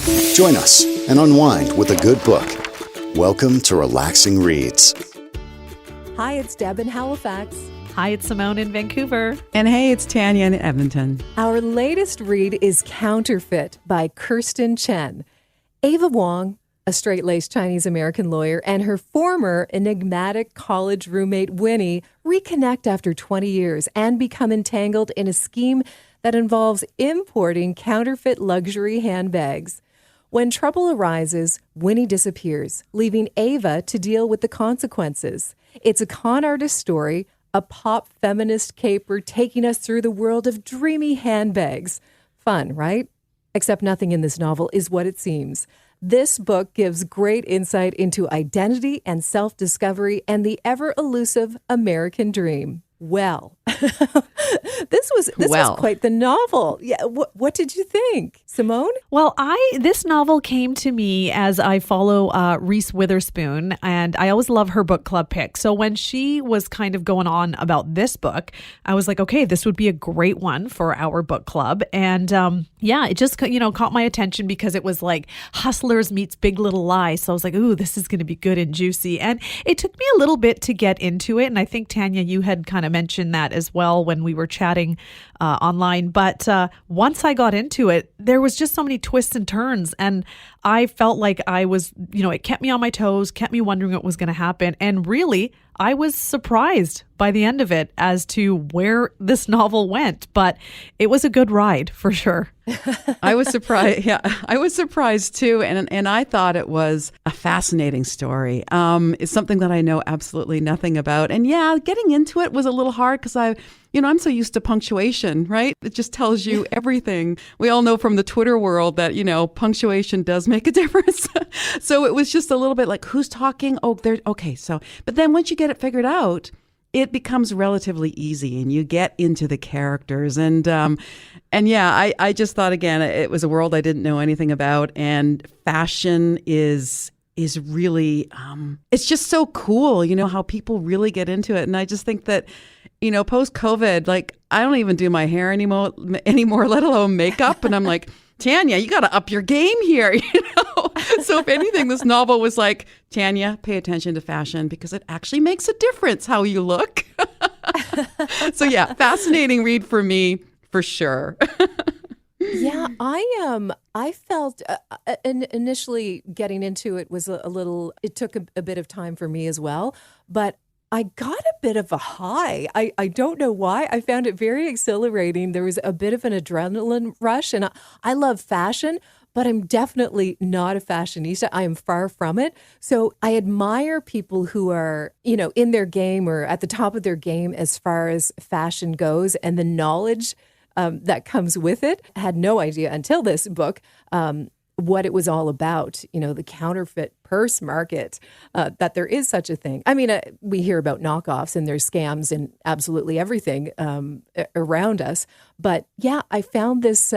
Join us and unwind with a good book. Welcome to Relaxing Reads. Hi, it's Deb in Halifax. Hi, it's Simone in Vancouver. And hey, it's Tanya in Edmonton. Our latest read is Counterfeit by Kirstin Chen. Ava Wong, a straight-laced Chinese-American lawyer, and her former enigmatic college roommate Winnie reconnect after 20 years and become entangled in a scheme that involves importing counterfeit luxury handbags. When trouble arises, Winnie disappears, leaving Ava to deal with the consequences. It's a con artist story, a pop feminist caper taking us through the world of dreamy handbags. Fun, right? Except nothing in this novel is what it seems. This book gives great insight into identity and self-discovery and the ever-elusive American dream. Well, this was quite the novel. Yeah, what did you think, Simone? Well, this novel came to me as I follow Reese Witherspoon, and I always love her book club pick. So when she was kind of going on about this book, I was like, okay, this would be a great one for our book club. And it just caught my attention because it was like Hustlers meets Big Little Lies. So I was like, ooh, this is going to be good and juicy. And it took me a little bit to get into it. And I think, Tanya, you had kind of mentioned that as well when we were chatting online. But once I got into it, there was just so many twists and turns. And I felt like I was, it kept me on my toes, kept me wondering what was going to happen. And really, I was surprised by the end of it as to where this novel went. But it was a good ride for sure. I was surprised. Yeah, I was surprised too. And I thought it was a fascinating story. It's something that I know absolutely nothing about. And yeah, getting into it was a little hard because I'm so used to punctuation, right? It just tells you everything. We all know from the Twitter world that, punctuation does make a difference. So it was just a little bit like, who's talking? Oh, okay. So, but then once you get it figured out, it becomes relatively easy and you get into the characters. And yeah, I just thought, again, it was a world I didn't know anything about. And fashion is really, it's just so cool, how people really get into it. And I just think that, post-COVID, like, I don't even do my hair anymore, let alone makeup. And I'm like, Tanya, you got to up your game here, So if anything, this novel was like, Tanya, pay attention to fashion because it actually makes a difference how you look. So yeah, fascinating read for me, for sure. Yeah, I felt initially getting into it was a little, it took a bit of time for me as well, but I got a bit of a high. I don't know why. I found it very exhilarating. There was a bit of an adrenaline rush, and I love fashion, but I'm definitely not a fashionista. I am far from it. So I admire people who are, in their game or at the top of their game as far as fashion goes and the knowledge that comes with it. I had no idea until this book what it was all about, the counterfeit purse market, that there is such a thing. I mean, we hear about knockoffs and there's scams and absolutely everything around us. But yeah, I found this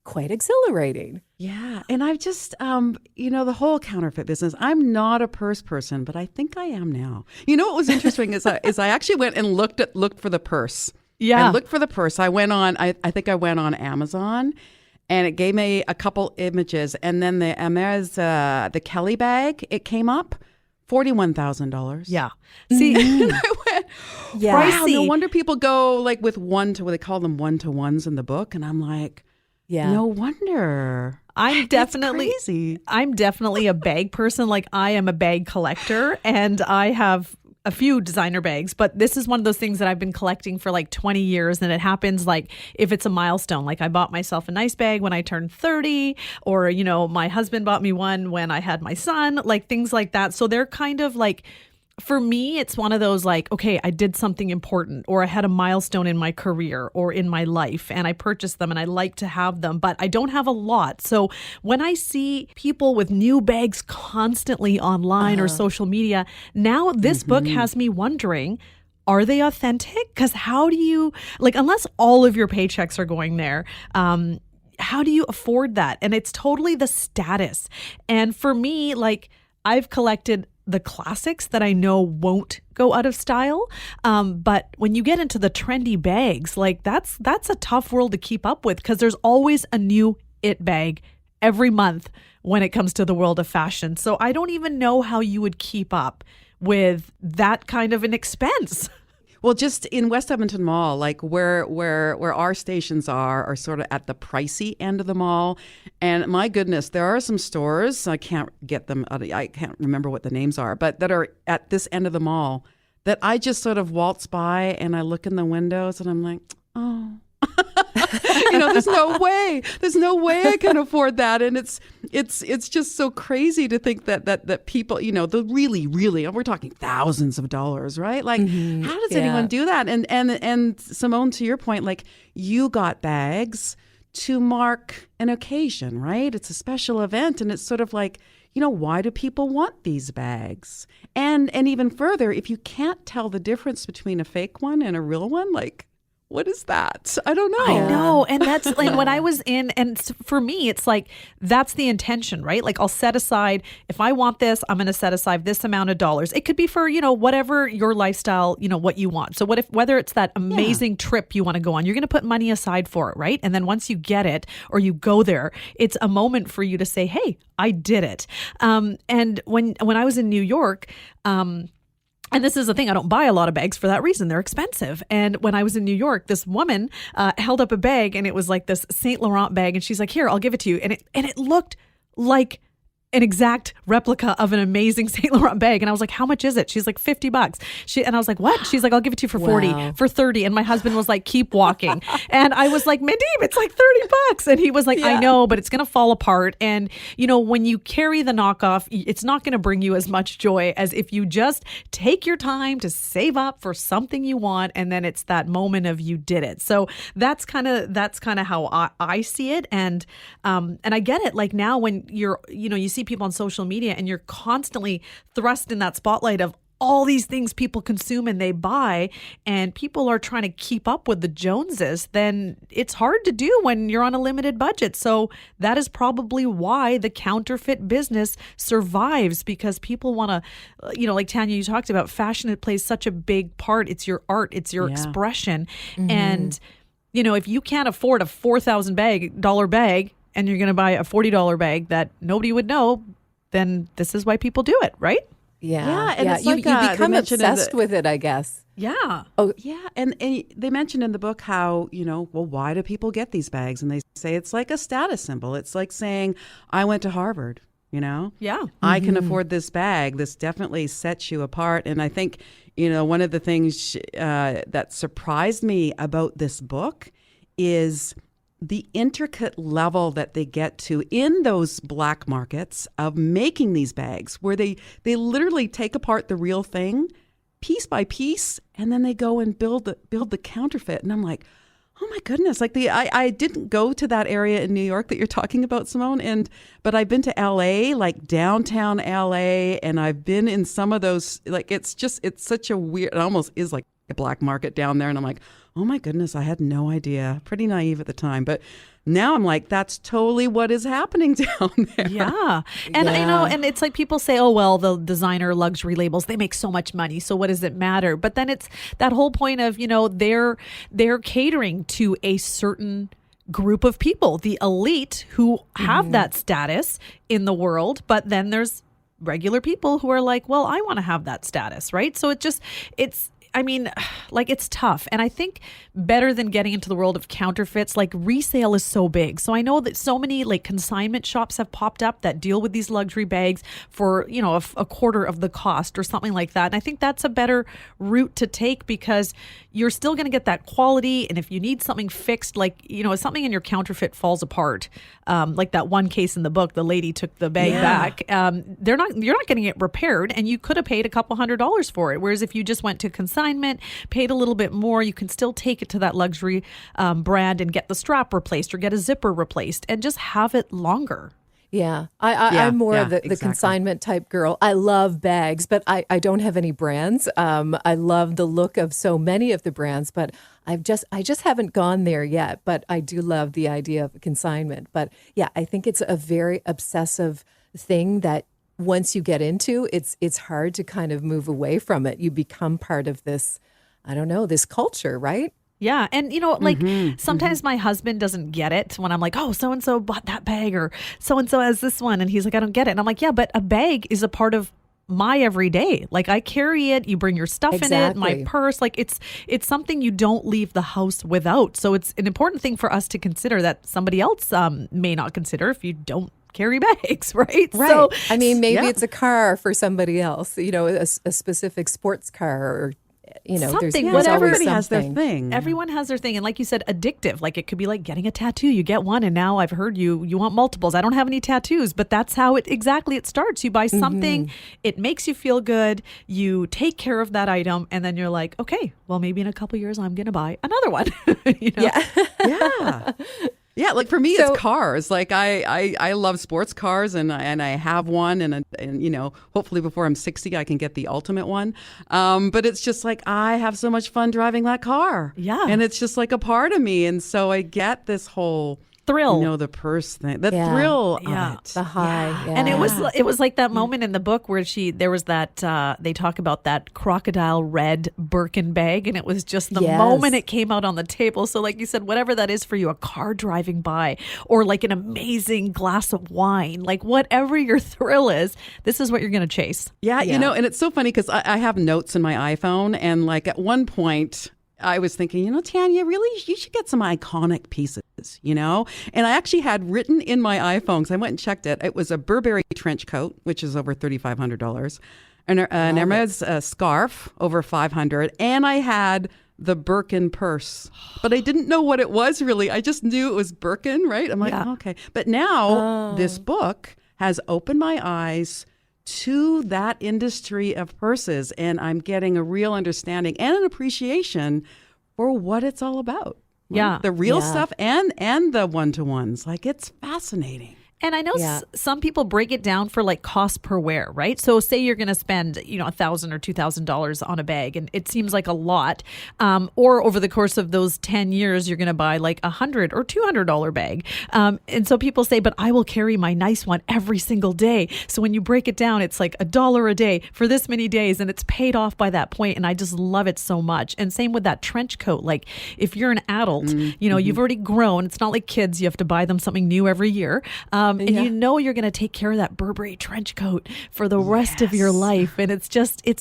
quite exhilarating. Yeah. And I've just, the whole counterfeit business, I'm not a purse person, but I think I am now. What was interesting is I actually went and looked for the purse. Yeah. I looked for the purse. I went on, I think I went on Amazon. And it gave me a couple images. And then the Kelly bag, it came up, $41,000. Yeah. See, and I went, yeah. Wow, no wonder people go like with they call them one-to-ones in the book. And I'm like, yeah, no wonder. I'm definitely a bag person. Like, I am a bag collector and I have a few designer bags, but this is one of those things that I've been collecting for like 20 years. And it happens like if it's a milestone, like I bought myself a nice bag when I turned 30, or, my husband bought me one when I had my son, like things like that. So they're kind of like, for me, it's one of those like, okay, I did something important, or I had a milestone in my career or in my life and I purchased them and I like to have them, but I don't have a lot. So when I see people with new bags constantly online or social media, now this book has me wondering, are they authentic? Because how do you, like, unless all of your paychecks are going there, how do you afford that? And it's totally the status. And for me, like, I've collected the classics that I know won't go out of style. But when you get into the trendy bags, like that's a tough world to keep up with because there's always a new it bag every month when it comes to the world of fashion. So I don't even know how you would keep up with that kind of an expense. Well, just in West Edmonton Mall, like where our stations are sort of at the pricey end of the mall. And my goodness, there are some stores, I can't get them, I can't remember what the names are, but that are at this end of the mall that I just sort of waltz by and I look in the windows and I'm like, oh. There's no way I can afford that. And it's just so crazy to think that people, the really, we're talking thousands of dollars, right? Like, how does anyone do that? And Simone, to your point, like, you got bags to mark an occasion, right? It's a special event. And it's sort of like, why do people want these bags? And even further, if you can't tell the difference between a fake one and a real one, like, what is that? I don't know. I know. And that's like when I was in, and for me, it's like, that's the intention, right? Like I'll set aside, if I want this, I'm going to set aside this amount of dollars. It could be for, whatever your lifestyle, what you want. So whether it's that amazing trip you want to go on, you're going to put money aside for it, right? And then once you get it or you go there, it's a moment for you to say, hey, I did it. And when I was in New York, and this is the thing, I don't buy a lot of bags for that reason. They're expensive. And when I was in New York, this woman held up a bag and it was like this Saint Laurent bag. And she's like, here, I'll give it to you. And it looked like an exact replica of an amazing Saint Laurent bag. And I was like, how much is it? She's like, $50. And I was like, what? She's like, I'll give it to you for 40, for 30. And my husband was like, keep walking. And I was like, Mandeep, it's like $30. And he was like, I know, but it's going to fall apart. And, when you carry the knockoff, it's not going to bring you as much joy as if you just take your time to save up for something you want. And then it's that moment of you did it. So that's kind of how I see it. And I get it. Like now when you see people on social media and you're constantly thrust in that spotlight of all these things people consume and they buy, and people are trying to keep up with the Joneses, then it's hard to do when you're on a limited budget. So that is probably why the counterfeit business survives, because people want to, like Tanya, you talked about fashion, it plays such a big part. It's your art, it's your expression. And, if you can't afford a $4,000 bag and you're going to buy a $40 bag that nobody would know, then this is why people do it, right? Yeah. And it's you like, become obsessed with it, I guess. Yeah. Oh, yeah. And they mentioned in the book how, why do people get these bags? And they say it's like a status symbol. It's like saying, I went to Harvard, Yeah. I can afford this bag. This definitely sets you apart. And I think, one of the things that surprised me about this book is the intricate level that they get to in those black markets of making these bags, where they literally take apart the real thing piece by piece, and then they go and build the counterfeit. And I'm like, oh my goodness! Like I didn't go to that area in New York that you're talking about, Simone, but I've been to LA, like downtown LA, and I've been in some of those. Like it's such a weird. It almost is like a black market down there, and I'm like, oh my goodness, I had no idea. Pretty naive at the time, but now I'm like, that's totally what is happening down there. Yeah. And and it's like people say, oh, well, the designer luxury labels, they make so much money, so what does it matter? But then it's that whole point of, they're catering to a certain group of people, the elite who have that status in the world, but then there's regular people who are like, well, I want to have that status, right? So it's tough. And I think better than getting into the world of counterfeits, like resale is so big. So I know that so many like consignment shops have popped up that deal with these luxury bags for, a quarter of the cost or something like that. And I think that's a better route to take, because you're still going to get that quality. And if you need something fixed, like, if something in your counterfeit falls apart, like that one case in the book, the lady took the bag back. You're not getting it repaired, and you could have paid a couple $100s for it. Whereas if you just went to consignment, paid a little bit more, you can still take it to that luxury brand and get the strap replaced or get a zipper replaced and just have it longer. Yeah, I'm more of the consignment type girl. I love bags, but I don't have any brands. I love the look of so many of the brands, but I just haven't gone there yet. But I do love the idea of consignment. But yeah, I think it's a very obsessive thing that once you get into, it's hard to kind of move away from it. You become part of this, I don't know, this culture, right? Yeah. And, sometimes my husband doesn't get it when I'm like, oh, so-and-so bought that bag or so-and-so has this one. And he's like, I don't get it. And I'm like, yeah, but a bag is a part of my everyday. Like I carry it, you bring your stuff in it, my purse, like it's something you don't leave the house without. So it's an important thing for us to consider that somebody else may not consider if you don't carry bags, right? Right. So, I mean, maybe it's a car for somebody else, a specific sports car or something, there's whatever. always Everybody has their something. thing. Everyone has their thing. And like you said, addictive. Like it could be like getting a tattoo. You get one and now I've heard you want multiples. I don't have any tattoos, but that's how it starts. You buy something, it makes you feel good. You take care of that item and then you're like, okay, well, maybe in a couple years I'm going to buy another one. Yeah. Yeah. Yeah, like for me, it's cars. Like I love sports cars, and I have one, and hopefully before I'm 60, I can get the ultimate one. But it's just like I have so much fun driving that car. Yeah, and it's just like a part of me, and so I get this whole thrill, the purse thing, the thrill of it, the high. Yeah. And it was like that moment in the book where there was that they talk about that crocodile red Birkin bag, and it was just the moment it came out on the table. So like you said, whatever that is for you, a car driving by or like an amazing glass of wine, like whatever your thrill is, this is what you're going to chase. Yeah, and it's so funny because I have notes in my iPhone, and like at one point I was thinking, Tanya, really, you should get some iconic pieces, And I actually had written in my iPhone, because I went and checked it, it was a Burberry trench coat, which is over $3,500, an Hermes scarf, over $500, and I had the Birkin purse. But I didn't know what it was really. I just knew it was Birkin, right? I'm like, okay. But now this book has opened my eyes to that industry of purses, and I'm getting a real understanding and an appreciation for what it's all about. Right? Yeah. The real stuff and the one-to-ones. Like, it's fascinating. And I know some people break it down for like cost per wear, right? So say you're going to spend, $1,000 or $2,000 on a bag, and it seems like a lot. Or over the course of those 10 years, you're going to buy like $100 or $200 bag. And so people say, but I will carry my nice one every single day. So when you break it down, it's like $1 a day for this many days, and it's paid off by that point. And I just love it so much. And same with that trench coat. Like if you're an adult, you've already grown. It's not like kids. You have to buy them something new every year. And you're going to take care of that Burberry trench coat for the rest of your life. And it's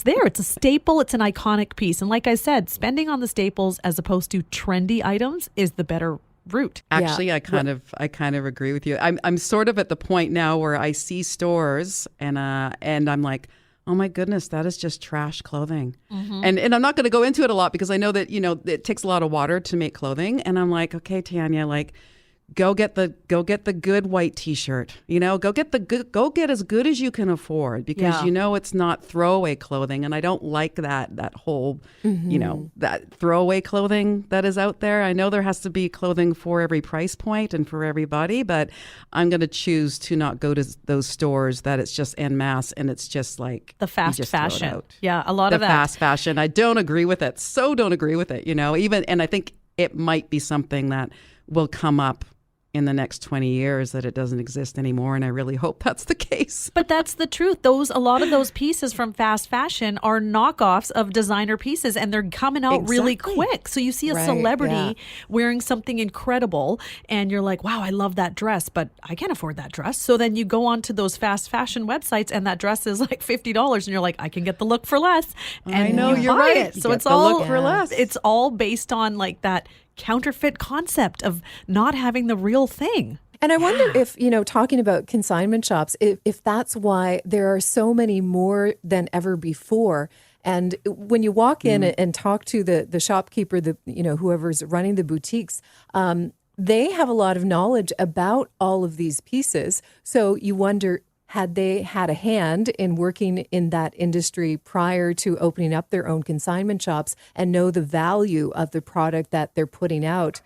there. It's a staple. It's an iconic piece. And like I said, spending on the staples as opposed to trendy items is the better route. Actually, I kind of agree with you. I'm sort of at the point now where I see stores and I'm like, oh my goodness, that is just trash clothing. And I'm not going to go into it a lot because I know that, it takes a lot of water to make clothing. And I'm like, okay, Tanya, like, go get the good white T-shirt. Go get as good as you can afford because it's not throwaway clothing, and I don't like that whole that throwaway clothing that is out there. I know there has to be clothing for every price point and for everybody, but I'm going to choose to not go to those stores that it's just en masse and it's just like the fast fashion. Yeah, a lot of of that fast fashion. I don't agree with it. Don't agree with it. And I think it might be something that will come up in the next 20 years that it doesn't exist anymore, and I really hope that's the case. But that's the truth. A lot of those pieces from fast fashion are knockoffs of designer pieces, and they're coming out really quick. So you see a celebrity wearing something incredible, and you're like, wow, I love that dress, but I can't afford that dress. So then you go on to those fast fashion websites, and that dress is like $50, and you're like, I can get the look for less. And I know, you're buy right. It. So it's the all look for less. It's all based on like that counterfeit concept of not having the real thing. And I wonder if, talking about consignment shops, if that's why there are so many more than ever before. And when you walk in and talk to the shopkeeper, whoever's running the boutiques, they have a lot of knowledge about all of these pieces. So you wonder, had they had a hand in working in that industry prior to opening up their own consignment shops and know the value of the product that they're putting out,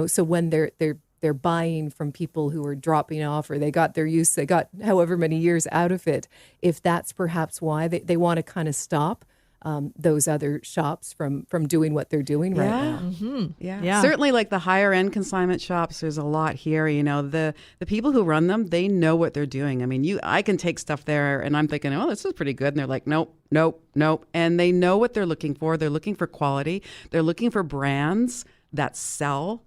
so when they're buying from people who are dropping off or they got however many years out of it, if that's perhaps why they want to kind of stop those other shops from doing what they're doing right now. Mm-hmm. Yeah. Certainly like the higher end consignment shops, there's a lot here. The people who run them, they know what they're doing. I mean, I can take stuff there and I'm thinking, oh, this is pretty good. And they're like, nope, nope, nope. And they know what they're looking for. They're looking for quality. They're looking for brands that sell.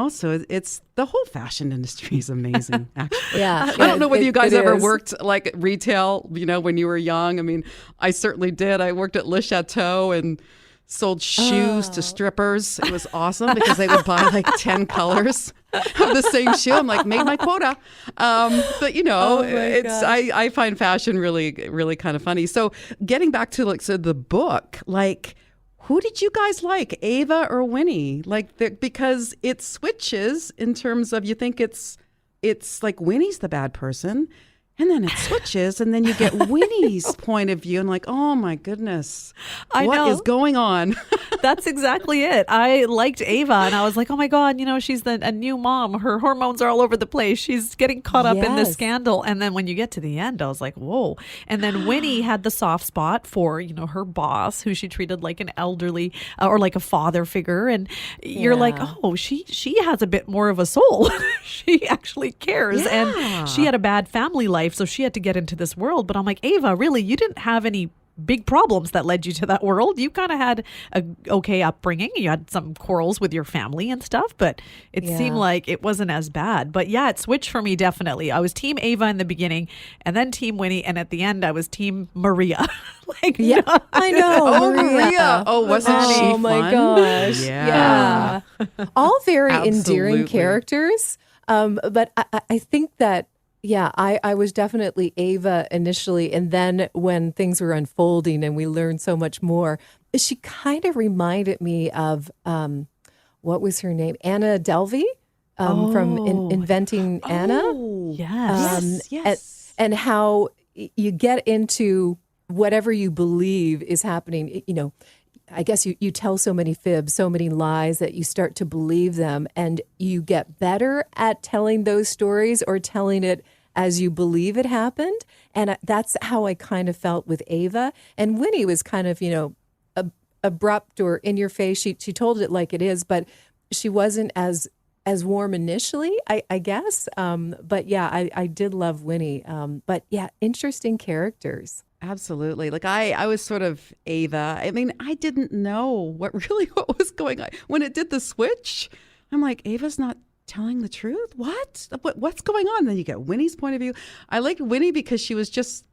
So it's the whole fashion industry is amazing. Actually. Yeah, I don't know whether you guys ever is. worked like retail, when you were young. I mean, I certainly did. I worked at Le Chateau and sold shoes to strippers. It was awesome because they would buy like 10 colors of the same shoe. I'm like, made my quota. But I find fashion really, really kind of funny. So getting back to the book, who did you guys like, Ava or Winnie? Because it switches in terms of you think it's like Winnie's the bad person, and then it switches, and then you get Winnie's point of view, and like, oh my goodness, what is going on? That's exactly it. I liked Ava, and I was like, oh my God, she's a new mom. Her hormones are all over the place. She's getting caught up in this scandal. And then when you get to the end, I was like, whoa. And then Winnie had the soft spot for, her boss, who she treated like an elderly or like a father figure. And you're like, oh, she has a bit more of a soul. She actually cares. Yeah. And she had a bad family life, so she had to get into this world. But I'm like, Ava, really, you didn't have any big problems that led you to that world. You kind of had a okay upbringing. You had some quarrels with your family and stuff, but it seemed like it wasn't as bad. But yeah, it switched for me, definitely. I was team Ava in the beginning and then team Winnie, and at the end I was team Maria. I know. Maria. Oh, wasn't she fun? Oh my gosh. Yeah. All very endearing characters. But I think that I was definitely Ava initially. And then when things were unfolding and we learned so much more, she kind of reminded me of, what was her name? Anna Delvey from Inventing Anna. Yes. And how you get into whatever you believe is happening. I guess you tell so many fibs, so many lies that you start to believe them, and you get better at telling those stories or telling it as you believe it happened. And that's how I kind of felt with Ava. And Winnie was kind of, abrupt or in your face. She told it like it is, but she wasn't as warm initially, I guess. But yeah, I did love Winnie. But yeah, interesting characters. Absolutely. I was sort of Ava. I mean, I didn't know what was going on. When it did the switch, I'm like, Ava's not telling the truth? What's going on? Then you get Winnie's point of view. I liked Winnie because she was just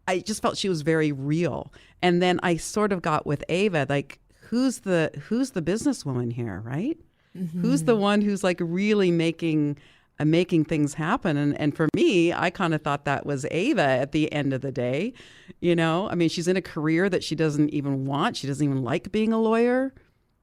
I just felt she was very real. And then I sort of got with Ava, like, who's the businesswoman here, right? Mm-hmm. Who's the one who's like really making things happen. And for me, I kind of thought that was Ava at the end of the day. I mean, she's in a career that she doesn't even want. She doesn't even like being a lawyer.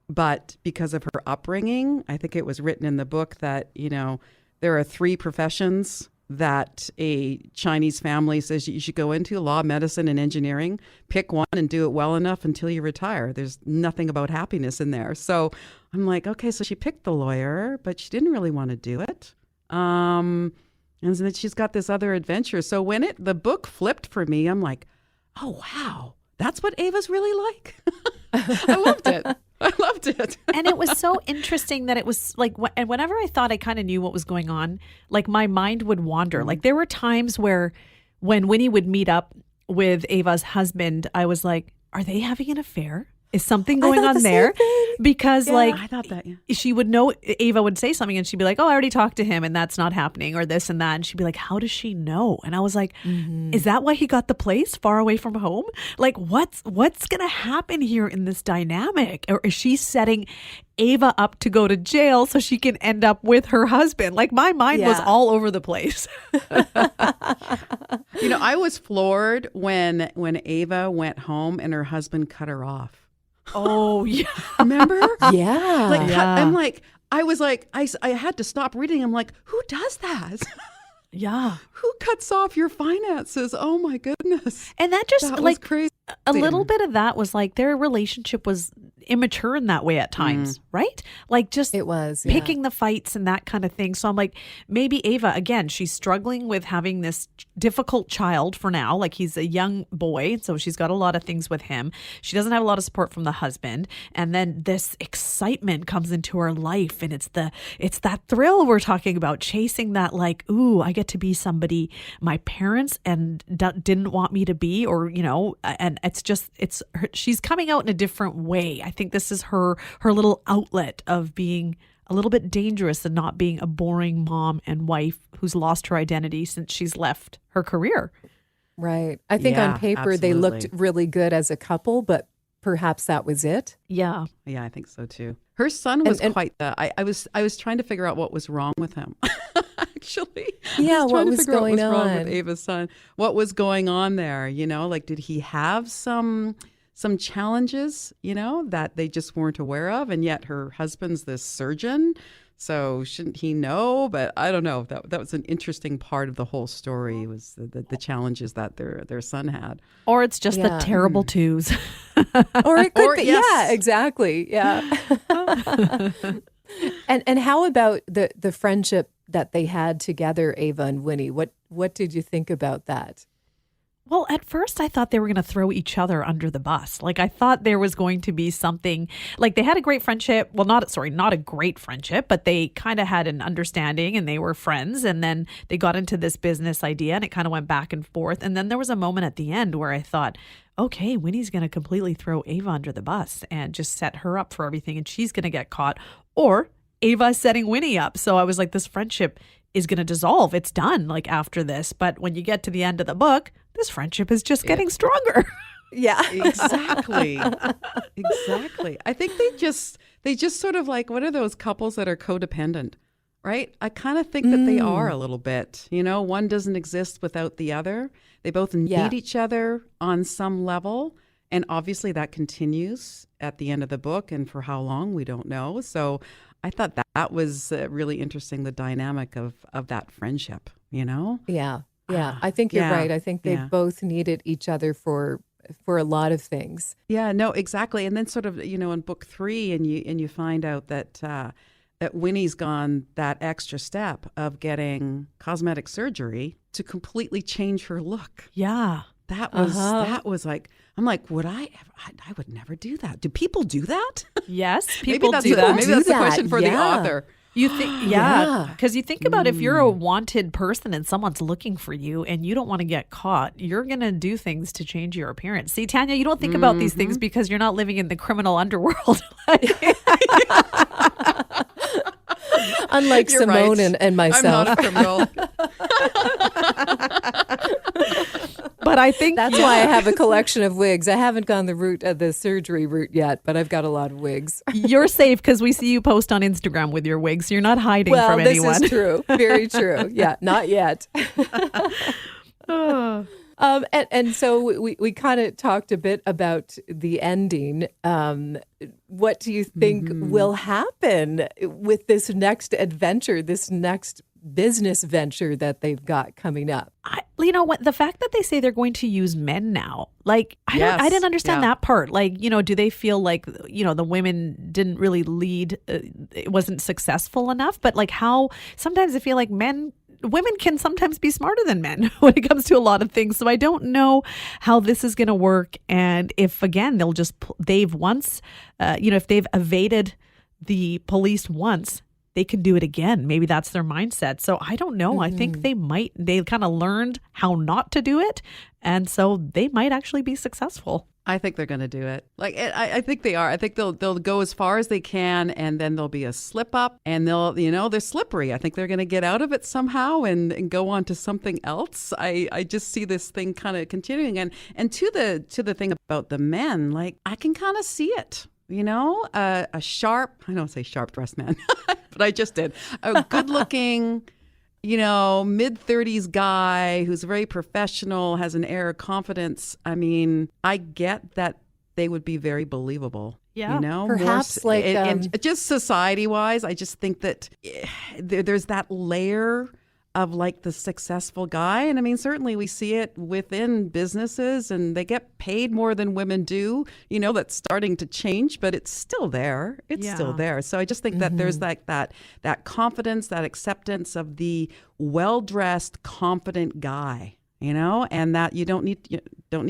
But because of her upbringing, I think it was written in the book that, there are 3 professions that a Chinese family says you should go into: law, medicine, and engineering. Pick one and do it well enough until you retire. There's nothing about happiness in there. So I'm like, okay, so she picked the lawyer, but she didn't really want to do it. And then she's got this other adventure. So when the book flipped for me, I'm like, oh, wow, that's what Ava's really like. I loved it. And it was so interesting that it was like, and whenever I thought I kind of knew what was going on, like my mind would wander. Like there were times when Winnie would meet up with Ava's husband, I was like, are they having an affair? Is something going on there? Because I thought that, she would know, Ava would say something and she'd be like, oh, I already talked to him and that's not happening, or this and that. And she'd be like, how does she know? And I was like, is that why he got the place far away from home? Like, what's going to happen here in this dynamic? Or is she setting Ava up to go to jail so she can end up with her husband? Like my mind was all over the place. I was floored when Ava went home and her husband cut her off. Oh, yeah. Remember? Yeah. I'm like, I was like, I had to stop reading. I'm like, who does that? Yeah. Who cuts off your finances? Oh my goodness. And that was crazy. A little bit of that was like their relationship was immature in that way at times, right? Like just It was, picking the fights and that kind of thing. So I'm like, maybe Ava, again, she's struggling with having this difficult child for now. Like he's a young boy, so she's got a lot of things with him. She doesn't have a lot of support from the husband. And then this excitement comes into her life, and it's that thrill we're talking about, chasing that, like, ooh, I get to be somebody my parents and didn't want me to be, or, you know, and she's coming out in a different way. I think this is her little outlet of being a little bit dangerous and not being a boring mom and wife who's lost her identity since she's left her career. Right. I think Yeah, on paper they looked absolutely. really good as a couple, but perhaps that was it. Yeah. Yeah, I think so too. Her son was And- quite the. I was trying to figure out what was wrong with him. Actually, Yeah, I what trying to was figure out going what's wrong on? with Ava's son? What was going on there? You know, like did he have some challenges? You know, that they just weren't aware of, and yet her husband's this surgeon. So shouldn't he know? But I don't know. That was an interesting part of the whole story, was the challenges that their son had. Or it's just the Yeah. terrible twos. Or it could Or, be. yes. Yeah, exactly. Yeah. And how about the friendship that they had together, Ava and Winnie? What did you think about that? Well, at first I thought they were going to throw each other under the bus. Like I thought there was going to be something, like they had a great friendship. Well, not a great friendship, but they kind of had an understanding and they were friends. And then they got into this business idea and it kind of went back and forth. And then there was a moment at the end where I thought, okay, Winnie's going to completely throw Ava under the bus and just set her up for everything, and she's going to get caught. Or Ava's setting Winnie up. So I was like, this friendship is going to dissolve. It's done, like, after this. But when you get to the end of the book, this friendship is just getting stronger. Yeah. Exactly. Exactly. I think they just sort of like, what are those couples that are codependent, right? I kind of think that they are a little bit, you know, one doesn't exist without the other. They both need Yeah. each other on some level. And obviously that continues at the end of the book, and for how long, we don't know. So I thought that was really interesting, the dynamic of that friendship, you know? Yeah. Yeah. I think you're Yeah. right. I think they Yeah. both needed each other for a lot of things. Yeah, no, exactly. And then sort of, you know, in book 3, and you find out that that Winnie's gone that extra step of getting cosmetic surgery to completely change her look. Yeah. That was like, I'm like, would I would never do that. Do people do that? Yes, Maybe people that's do that. Maybe Do that's the that, question for the yeah. author. You think, Yeah. because you think about if you're a wanted person and someone's looking for you and you don't want to get caught, you're going to do things to change your appearance. See, Tanya, you don't think about these things because you're not living in the criminal underworld. Unlike You're Simone right. and myself. I'm not a criminal. But I think That's why I have a collection of wigs. I haven't gone the surgery route yet, but I've got a lot of wigs. you're safe because we see you post on Instagram with your wigs. You're not hiding Well, from this anyone. is true. Very true. Yeah, not yet. And so we kind of talked a bit about the ending. What do you think will happen with this next adventure, this next business venture that they've got coming up? You know what? The fact that they say they're going to use men now, like I Yes. didn't understand Yeah. that part. Like, you know, do they feel like, you know, the women didn't really lead, it wasn't successful enough? But like how sometimes I feel like women can sometimes be smarter than men when it comes to a lot of things. So I don't know how this is going to work. And if, again, they've once, if they've evaded the police once, they can do it again. Maybe that's their mindset. So I don't know. I think they kind of learned how not to do it. And so they might actually be successful. I think they're going to do it. Like I think they are. I think they'll go as far as they can, and then there'll be a slip up, and they're slippery. I think they're going to get out of it somehow and go on to something else. I just see this thing kind of continuing, and to the thing about the men, like I can kind of see it. You know, a sharp, I don't say sharp dressed man, but I just did. A good looking, mid-30s guy who's very professional, has an air of confidence. I mean, I get that they would be very believable. Yeah. You know, Perhaps and just society-wise, I just think that there's that layer of like the successful guy. And I mean, certainly we see it within businesses, and they get paid more than women do. You know, that's starting to change, but it's still there. It's still there. So I just think that there's like that confidence, that acceptance of the well-dressed, confident guy, you know, and that you don't need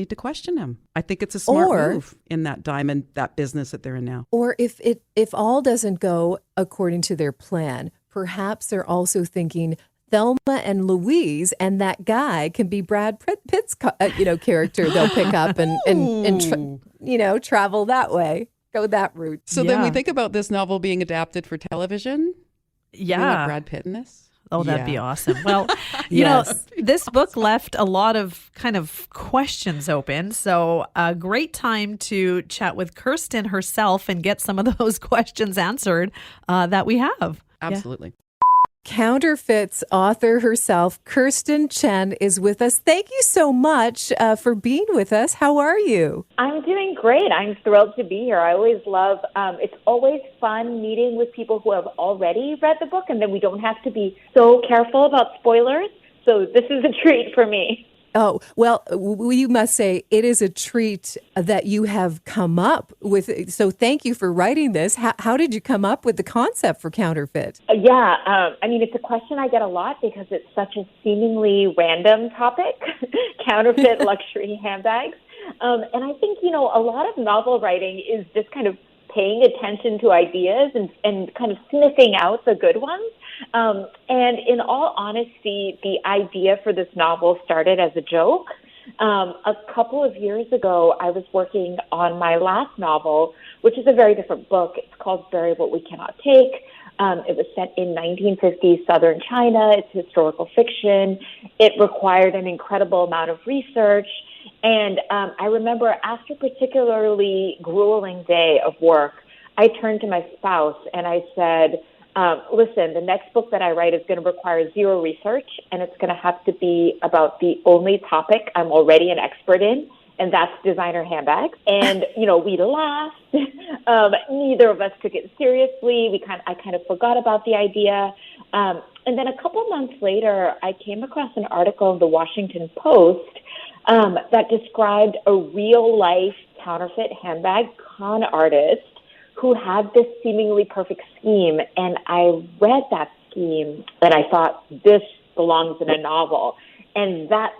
to question him. I think it's a smart move in that that business that they're in now. Or if all doesn't go according to their plan, perhaps they're also thinking Thelma and Louise, and that guy can be Brad Pitt's character. They'll pick up and travel that way, go that route. So then we think about this novel being adapted for television. Yeah, Brad Pitt in this. Oh, that'd be awesome. Well, you know, this book left a lot of kind of questions open. So a great time to chat with Kirstin herself and get some of those questions answered that we have. Absolutely. Counterfeit's author herself, Kirstin Chen, is with us. Thank you so much for being with us. How are you? I'm doing great. I'm thrilled to be here. I always love, it's always fun meeting with people who have already read the book, and then we don't have to be so careful about spoilers. So this is a treat for me. Oh, well, we must say it is a treat that you have come up with. So thank you for writing this. How did you come up with the concept for Counterfeit? I mean, it's a question I get a lot because it's such a seemingly random topic, counterfeit luxury handbags. And I think, a lot of novel writing is just kind of paying attention to ideas and kind of sniffing out the good ones. And in all honesty, the idea for this novel started as a joke. A couple of years ago, I was working on my last novel, which is a very different book. It's called Bury What We Cannot Take. It was set in 1950s southern China. It's historical fiction. It required an incredible amount of research. And I remember after a particularly grueling day of work, I turned to my spouse and I said, listen, the next book that I write is going to require zero research, and it's going to have to be about the only topic I'm already an expert in, and that's designer handbags. And, we laughed. Neither of us took it seriously. I kind of forgot about the idea. And then a couple months later, I came across an article in the Washington Post that described a real-life counterfeit handbag con artist who had this seemingly perfect scheme. And I read that scheme and I thought, this belongs in a novel. And that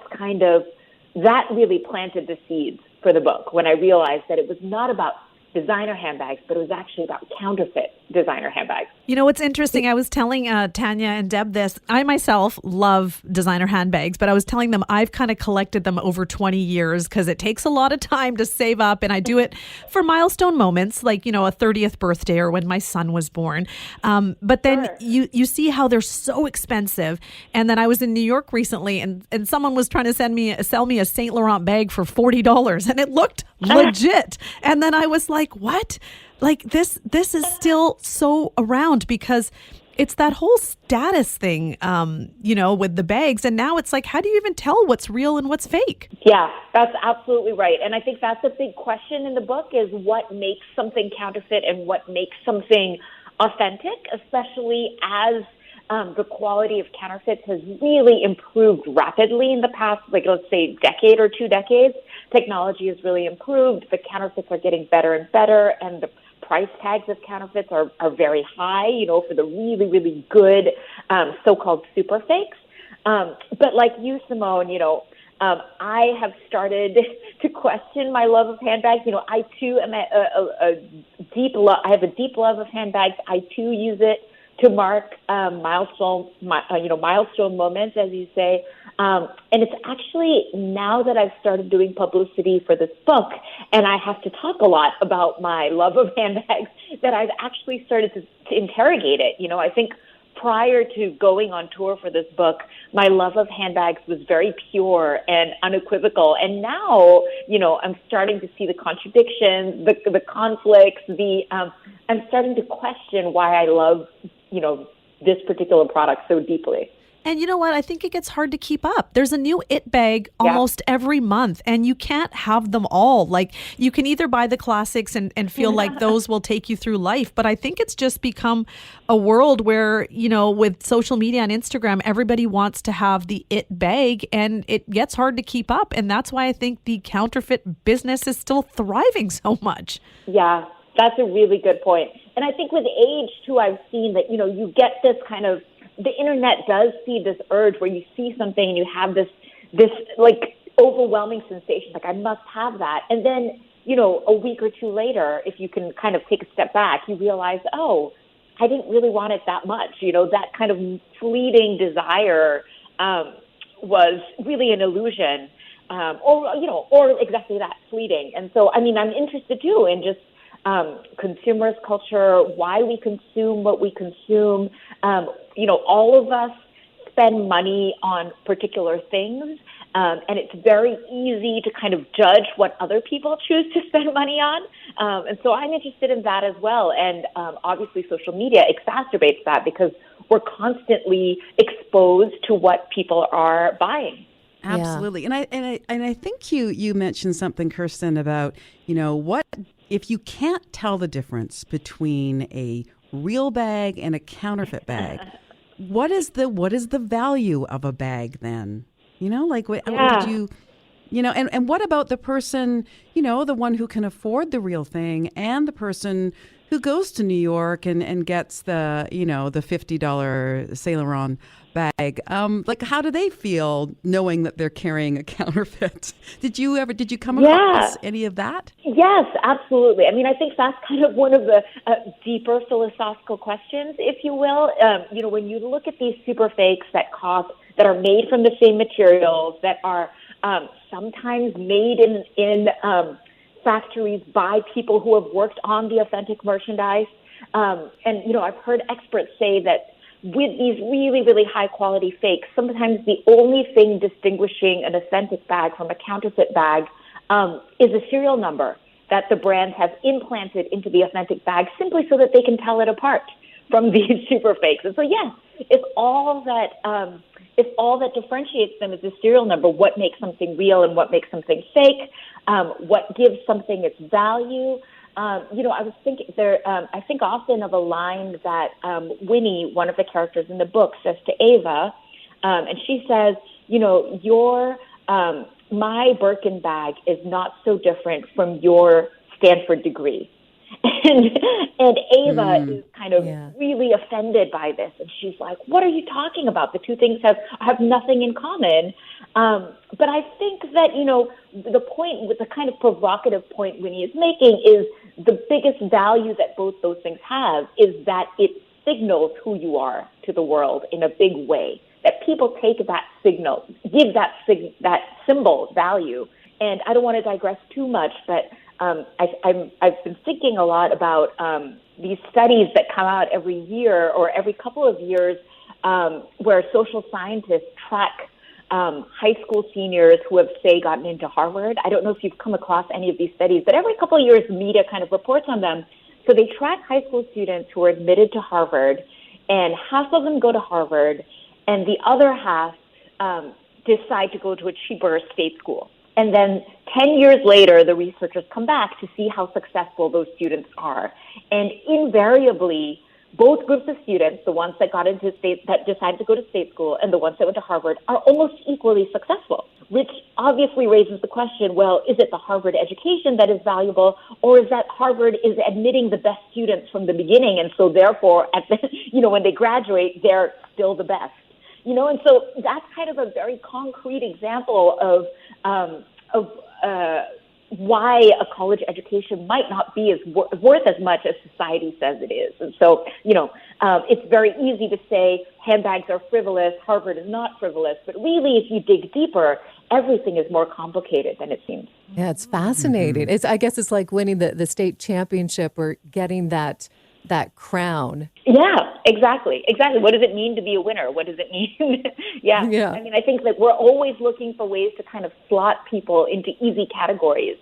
really planted the seeds for the book when I realized that it was not about designer handbags, but it was actually about counterfeit designer handbags. You know, what's interesting, I was telling Tanya and Deb this. I myself love designer handbags, but I was telling them I've kind of collected them over 20 years because it takes a lot of time to save up, and I do it for milestone moments like, a 30th birthday or when my son was born. But then you see how they're so expensive. And then I was in New York recently and someone was trying to sell me a Saint Laurent bag for $40 and it looked legit. And then I was like, what? Like this is still so around because it's that whole status thing, with the bags. And now it's like, how do you even tell what's real and what's fake? Yeah, that's absolutely right. And I think that's a big question in the book is what makes something counterfeit and what makes something authentic, especially as the quality of counterfeits has really improved rapidly in the past, let's say decade or 2 decades. Technology has really improved. The counterfeits are getting better and better, and the price tags of counterfeits are very high, for the really, really good so-called super fakes. But like you, Simone, I have started to question my love of handbags. I too am I have a deep love of handbags. I too use it to mark milestone moments, as you say. And it's actually now that I've started doing publicity for this book, and I have to talk a lot about my love of handbags, that I've actually started to interrogate it. I think prior to going on tour for this book, my love of handbags was very pure and unequivocal. And now, I'm starting to see the contradictions, the conflicts, I'm starting to question why I love, this particular product so deeply. And you know what? I think it gets hard to keep up. There's a new it bag almost every month, and you can't have them all. Like, you can either buy the classics and feel like those will take you through life. But I think it's just become a world where, you know, with social media and Instagram, everybody wants to have the it bag, and it gets hard to keep up. And that's why I think the counterfeit business is still thriving so much. Yeah, that's a really good point. And I think with age, too, I've seen that, you know, you get this kind of, the internet does see this urge where you see something and you have this like overwhelming sensation, like I must have that. And then, you know, a week or two later, if you can kind of take a step back, you realize, oh, I didn't really want it that much. You know, that kind of fleeting desire was really an illusion, or exactly that, fleeting. And so, I mean, I'm interested too in just consumerist culture, why we consume what we consume. You know, all of us spend money on particular things, and it's very easy to kind of judge what other people choose to spend money on. And so I'm interested in that as well. And obviously social media exacerbates that because we're constantly exposed to what people are buying. Absolutely. And I think you mentioned something, Kirstin, about, you know, what if you can't tell the difference between a real bag and a counterfeit bag, what is the value of a bag then? You know, like what did you, you know, and what about the person, you know, the one who can afford the real thing and the person who goes to New York and gets the, you know, the $50 Saint Laurent bag? Like, how do they feel knowing that they're carrying a counterfeit? Did you come across any of that? Yes, absolutely. I mean, I think that's kind of one of the deeper philosophical questions, if you will. You know, when you look at these super fakes that are made from the same materials, that are sometimes made in factories by people who have worked on the authentic merchandise. And, you know, I've heard experts say that with these really, really high quality fakes, sometimes the only thing distinguishing an authentic bag from a counterfeit bag is a serial number that the brands have implanted into the authentic bag simply so that they can tell it apart from these super fakes. And so, yes, if all that differentiates them is the serial number, what makes something real and what makes something fake, what gives something its value. You know, I was thinking there. I think often of a line that Winnie, one of the characters in the book, says to Ava, and she says, "You know, my Birkin bag is not so different from your Stanford degree." And Ava is kind of really offended by this, and she's like, "What are you talking about? The two things have nothing in common." But I think that, you know, the point, with the kind of provocative point Winnie is making, is the biggest value that both those things have is that it signals who you are to the world in a big way. That people take that signal, give that symbol value. And I don't want to digress too much, but I've been thinking a lot about these studies that come out every year or every couple of years where social scientists track high school seniors who have, say, gotten into Harvard. I don't know if you've come across any of these studies, but every couple of years, the media kind of reports on them. So they track high school students who are admitted to Harvard, and half of them go to Harvard, and the other half decide to go to a cheaper state school. And then 10 years later, the researchers come back to see how successful those students are. And invariably, both groups of students, the ones that that decided to go to state school and the ones that went to Harvard, are almost equally successful, which obviously raises the question, well, is it the Harvard education that is valuable, or is that Harvard is admitting the best students from the beginning, and so therefore, when they graduate, they're still the best? You know, and so that's kind of a very concrete example of why a college education might not be as worth as much as society says it is. And so, you know, it's very easy to say handbags are frivolous, Harvard is not frivolous, but really, if you dig deeper, everything is more complicated than it seems. Yeah, it's fascinating. I guess it's like winning the state championship or getting that crown. Yeah, exactly. What does it mean to be a winner? What does it mean? Yeah. I mean, I think that we're always looking for ways to kind of slot people into easy categories.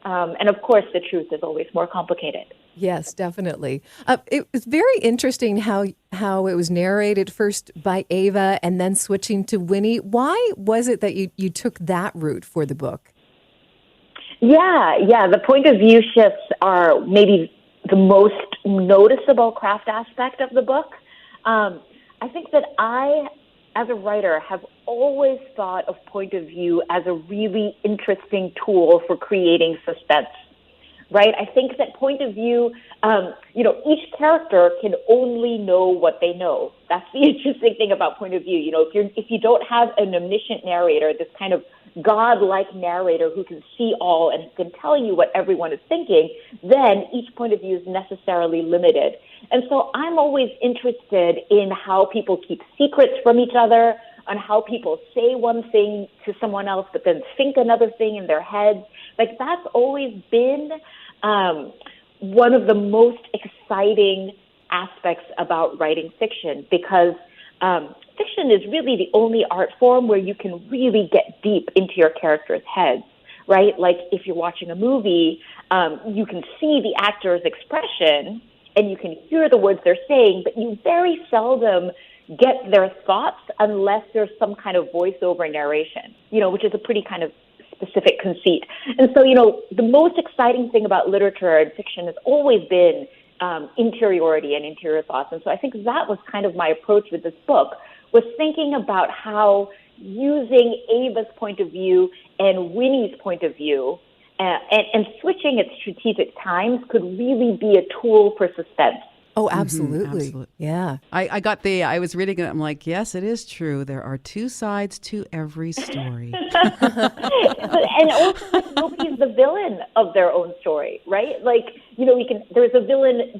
And of course, the truth is always more complicated. Yes, definitely. It was very interesting how it was narrated first by Ava and then switching to Winnie. Why was it that you took that route for the book? Yeah. The point of view shifts are maybe the most noticeable craft aspect of the book. I think that I, as a writer, have always thought of point of view as a really interesting tool for creating suspense. Right? I think that point of view, each character can only know what they know. That's the interesting thing about point of view. If you don't have an omniscient narrator, this kind of God-like narrator who can see all and can tell you what everyone is thinking, then each point of view is necessarily limited. And so I'm always interested in how people keep secrets from each other, on how people say one thing to someone else but then think another thing in their heads. Like, that's always been one of the most exciting aspects about writing fiction, because fiction is really the only art form where you can really get deep into your characters' heads, right? Like, if you're watching a movie, you can see the actor's expression and you can hear the words they're saying, but you very seldom get their thoughts unless there's some kind of voiceover narration, which is a pretty kind of specific conceit. And so, the most exciting thing about literature and fiction has always been interiority and interior thoughts. And so I think that was kind of my approach with this book, was thinking about how using Ava's point of view and Winnie's point of view and switching at strategic times could really be a tool for suspense. Oh, absolutely. Mm-hmm, absolutely. Yeah. I was reading it. I'm like, yes, it is true. There are two sides to every story. And also, nobody's the villain of their own story, right? Like, there's a villain,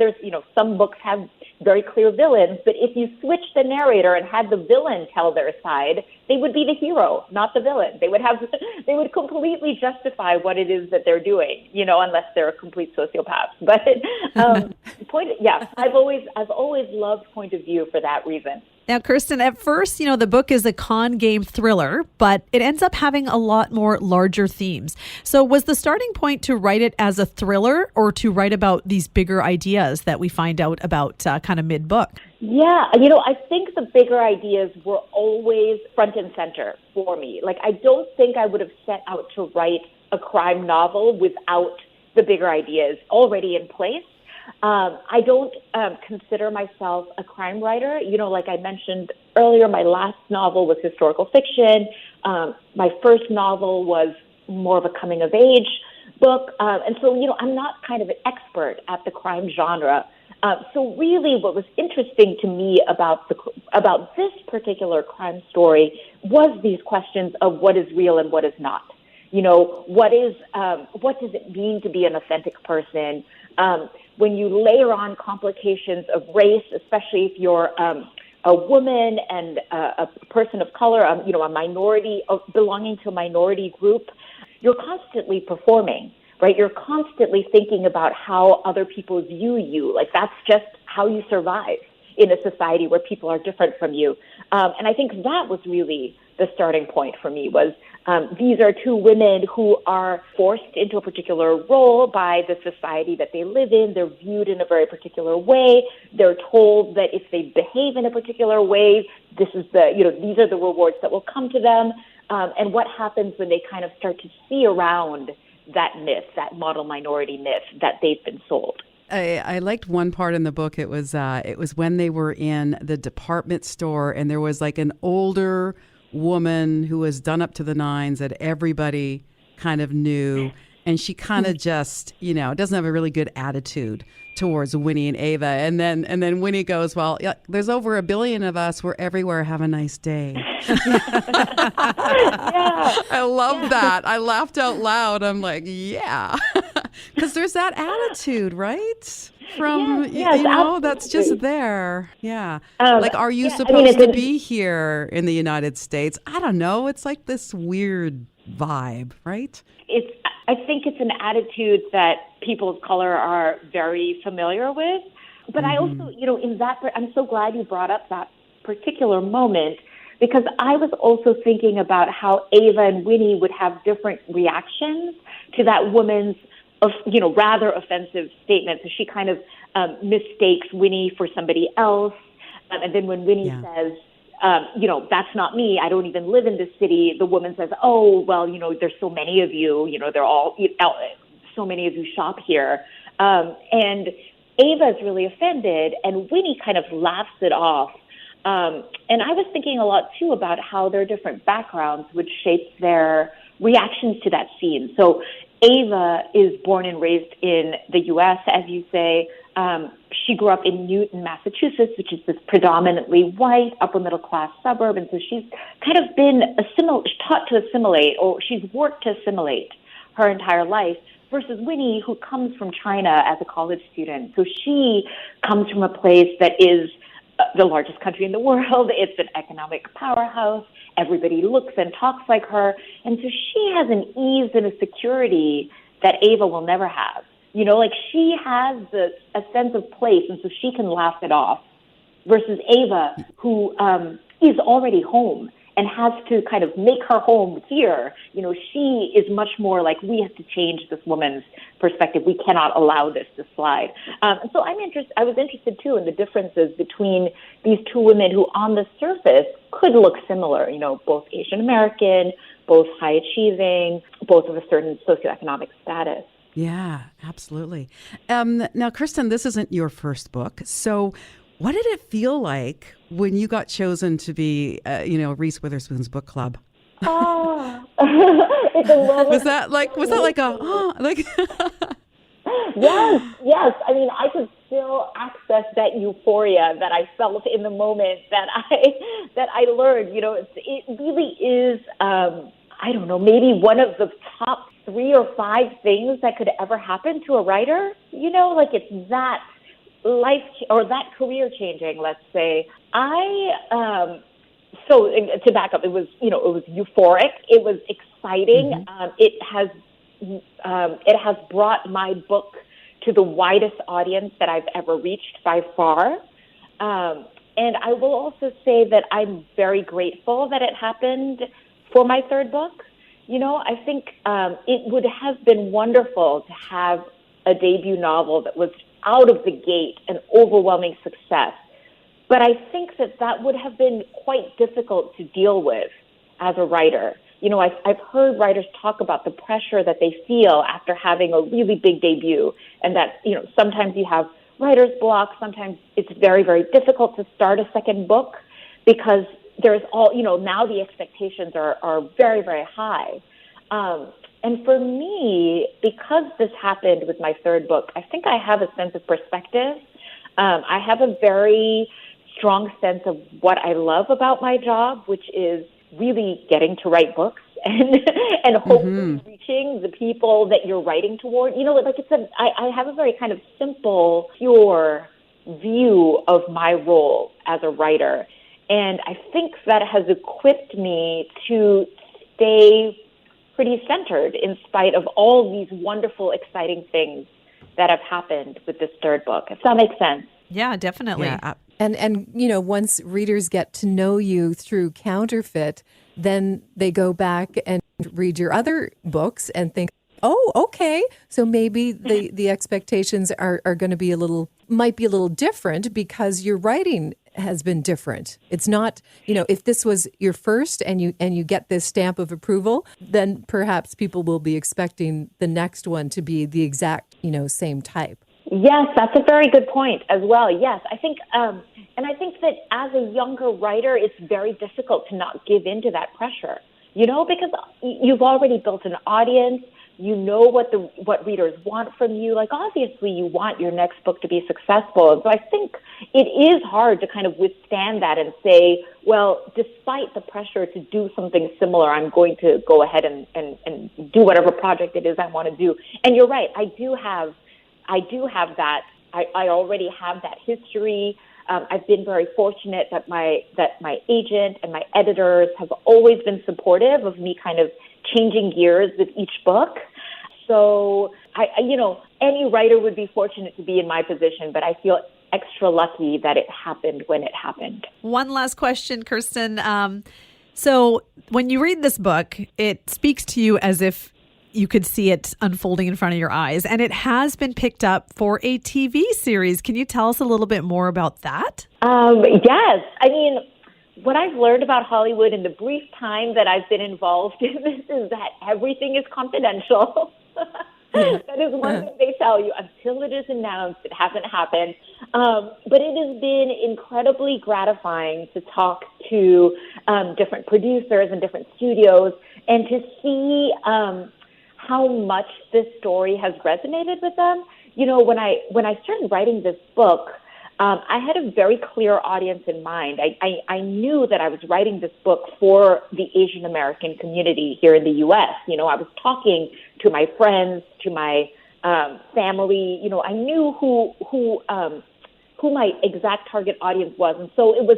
some books have very clear villains, but if you switch the narrator and had the villain tell their side, they would be the hero, not the villain. They would completely justify what it is that they're doing, unless they're a complete sociopath. But I've always loved point of view for that reason. Now, Kirstin, at first, the book is a con game thriller, but it ends up having a lot more larger themes. So was the starting point to write it as a thriller or to write about these bigger ideas that we find out about kind of mid-book? Yeah, I think the bigger ideas were always front and center for me. Like, I don't think I would have set out to write a crime novel without the bigger ideas already in place. I don't consider myself a crime writer. Like I mentioned earlier, my last novel was historical fiction. My first novel was more of a coming-of-age book. And so, I'm not kind of an expert at the crime genre. So really what was interesting to me about this particular crime story was these questions of what is real and what is not. What does it mean to be an authentic person? When you layer on complications of race, especially if you're a woman and a person of color, a minority, belonging to a minority group, you're constantly performing, right? You're constantly thinking about how other people view you. Like, that's just how you survive in a society where people are different from you. And I think that was really the starting point for me, was these are two women who are forced into a particular role by the society that they live in. They're viewed in a very particular way. They're told that if they behave in a particular way, these are the rewards that will come to them. And what happens when they kind of start to see around that myth, that model minority myth that they've been sold. I liked one part in the book. It was when they were in the department store and there was like an older woman who was done up to the nines that everybody kind of knew, and she kind of just doesn't have a really good attitude towards Winnie and Ava, and then Winnie goes, well, yeah, there's over 1 billion of us, we're everywhere, have a nice day. I love that. I laughed out loud. I'm like, yeah, because there's that attitude, right? From that's just there. Yeah. Are you supposed to be here in the United States? I don't know. It's like this weird vibe, right? I think it's an attitude that people of color are very familiar with. But I also, I'm so glad you brought up that particular moment, because I was also thinking about how Ava and Winnie would have different reactions to that woman's rather offensive statement. So she kind of mistakes Winnie for somebody else. And then when Winnie says, that's not me, I don't even live in this city, the woman says, oh, well, there's so many of you, they're all, so many of you shop here. And Ava's really offended, and Winnie kind of laughs it off. And I was thinking a lot, too, about how their different backgrounds would shape their reactions to that scene. So Ava is born and raised in the U.S., as you say. She grew up in Newton, Massachusetts, which is this predominantly white, upper-middle-class suburb. And so she's kind of been taught to assimilate, or she's worked to assimilate her entire life, versus Winnie, who comes from China as a college student. So she comes from a place that is the largest country in the world. It's an economic powerhouse. Everybody looks and talks like her. And so she has an ease and a security that Ava will never have. She has a sense of place, and so she can laugh it off, versus Ava, who is already home and has to kind of make her home here. She is much more like, we have to change this woman's perspective. We cannot allow this to slide. So I was interested, too, in the differences between these two women who, on the surface, could look similar, both Asian American, both high achieving, both of a certain socioeconomic status. Yeah, absolutely. Now, Kirstin, this isn't your first book. So what did it feel like when you got chosen to be, Reese Witherspoon's book club? Oh, it's a moment. Was that like Yes. I mean, I could still access that euphoria that I felt in the moment that I learned. It really is, I don't know, maybe one of the top 3 or 5 things that could ever happen to a writer. It's that life or that career changing, let's say. So to back up, it was euphoric. It was exciting. Mm-hmm. It has brought my book to the widest audience that I've ever reached by far. And I will also say that I'm very grateful that it happened for my third book. I think it would have been wonderful to have a debut novel that was out of the gate an overwhelming success. But I think that would have been quite difficult to deal with as a writer. I've heard writers talk about the pressure that they feel after having a really big debut, and that, sometimes you have writer's block. Sometimes it's very, very difficult to start a second book because there's now the expectations are very, very high. And for me, because this happened with my third book, I think I have a sense of perspective. I have a very strong sense of what I love about my job, which is really getting to write books and hopefully reaching the people that you're writing toward. I have a very kind of simple, pure view of my role as a writer. And I think that has equipped me to stay pretty centered in spite of all these wonderful, exciting things that have happened with this third book, if that makes sense. Yeah, definitely. Yeah. And once readers get to know you through Counterfeit, then they go back and read your other books and think, oh, okay, so maybe the expectations are going to be might be a little different because your writing has been different. It's not, if this was your first and you get this stamp of approval, then perhaps people will be expecting the next one to be the exact, same type. Yes, that's a very good point as well. Yes, I think, and I think that as a younger writer, it's very difficult to not give in to that pressure, because you've already built an audience. What readers want from you. Like, obviously, you want your next book to be successful. And so I think it is hard to kind of withstand that and say, well, despite the pressure to do something similar, I'm going to go ahead and do whatever project it is I want to do. And you're right, I do have that. I already have that history. I've been very fortunate that my agent and my editors have always been supportive of me kind of changing gears with each book. So any writer would be fortunate to be in my position, but I feel extra lucky that it happened when it happened. One last question, Kirstin. So when you read this book, it speaks to you as if you could see it unfolding in front of your eyes. And it has been picked up for a TV series. Can you tell us a little bit more about that? Yes. I mean, what I've learned about Hollywood in the brief time that I've been involved in this is that everything is confidential. That is one thing they tell you. Until it is announced, it hasn't happened. But it has been incredibly gratifying to talk to different producers and different studios and to see how much this story has resonated with them. You know, when I started writing this book, I had a very clear audience in mind. I knew that I was writing this book for the Asian American community here in the U.S. You know, I was talking to my friends, to my family. You know, I knew who my exact target audience was, and so it was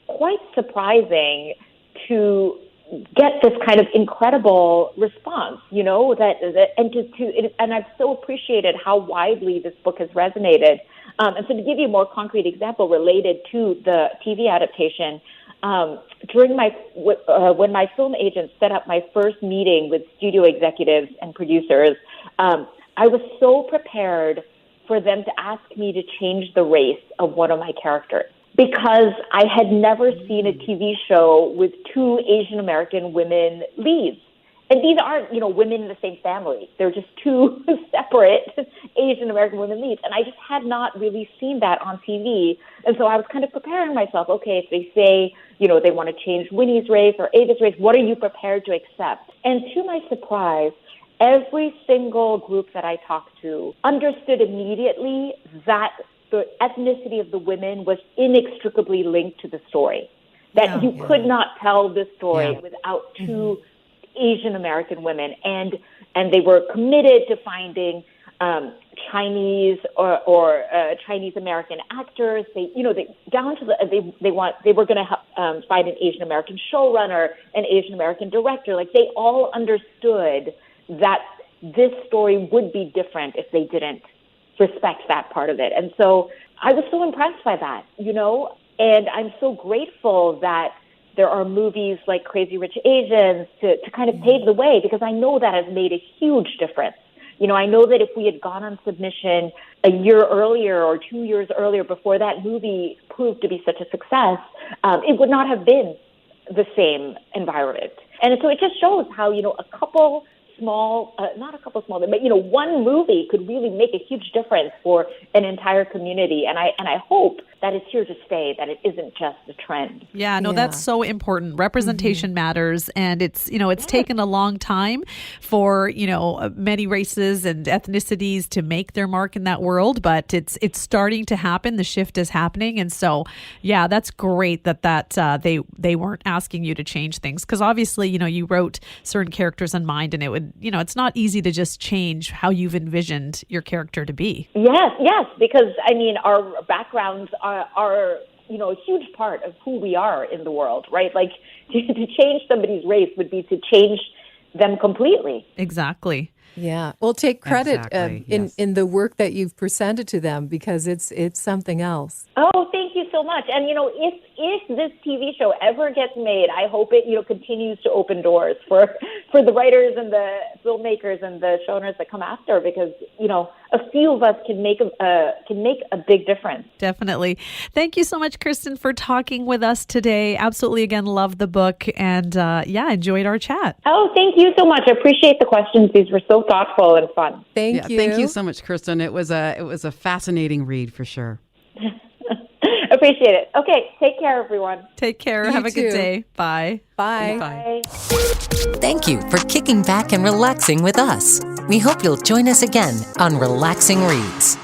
quite surprising to get this kind of incredible response. You know, and I've so appreciated how widely this book has resonated. And so to give you a more concrete example related to the TV adaptation, during when my film agent set up my first meeting with studio executives and producers, I was so prepared for them to ask me to change the race of one of my characters, because I had never seen a TV show with two Asian American women leads. And these aren't, you know, women in the same family. They're just two separate Asian American women leads. And I just had not really seen that on TV. And so I was kind of preparing myself, okay, if they say, you know, they want to change Winnie's race or Ava's race, what are you prepared to accept? And to my surprise, every single group that I talked to understood immediately that the ethnicity of the women was inextricably linked to the story. That you could not tell this story without two Asian American women, and they were committed to finding Chinese or Chinese American actors. They were going to find an Asian American showrunner, an Asian American director. Like, they all understood that this story would be different if they didn't respect that part of it. And so I was so impressed by that, you know, and I'm so grateful that there are movies like Crazy Rich Asians to kind of pave the way, because I know that has made a huge difference. You know, I know that if we had gone on submission a year earlier or 2 years earlier, before that movie proved to be such a success, it would not have been the same environment. And so it just shows how, you know, but you know, one movie could really make a huge difference for an entire community. And I hope that it's here to stay, that it isn't just a trend. Yeah, no, that's so important. Representation matters. And it's, you know, it's taken a long time for, you know, many races and ethnicities to make their mark in that world, but it's starting to happen. The shift is happening. And so, yeah, that's great that they weren't asking you to change things, because obviously, you know, you wrote certain characters in mind, and it would, you know, it's not easy to just change how you've envisioned your character to be. Yes, because I mean, our backgrounds are you know, a huge part of who we are in the world, right? Like, to change somebody's race would be to change them completely. Exactly. Yeah. Well, take credit in the work that you've presented to them, because it's something else. Oh, thank you so much. And, you know, if this TV show ever gets made, I hope it, you know, continues to open doors for the writers and the filmmakers and the showrunners that come after, because, you know, a few of us can make a big difference. Definitely. Thank you so much, Kirstin, for talking with us today. Absolutely, again, loved the book, and enjoyed our chat. Oh, thank you so much. I appreciate the questions. These were so thoughtful and fun. Thank you. Thank you so much, Kirstin. It was a fascinating read for sure. Appreciate it. Okay, take care, everyone. Take care. You Have a too. good day. Bye. Bye. Bye. Thank you for kicking back and relaxing with us. We hope you'll join us again on Relaxing Reads.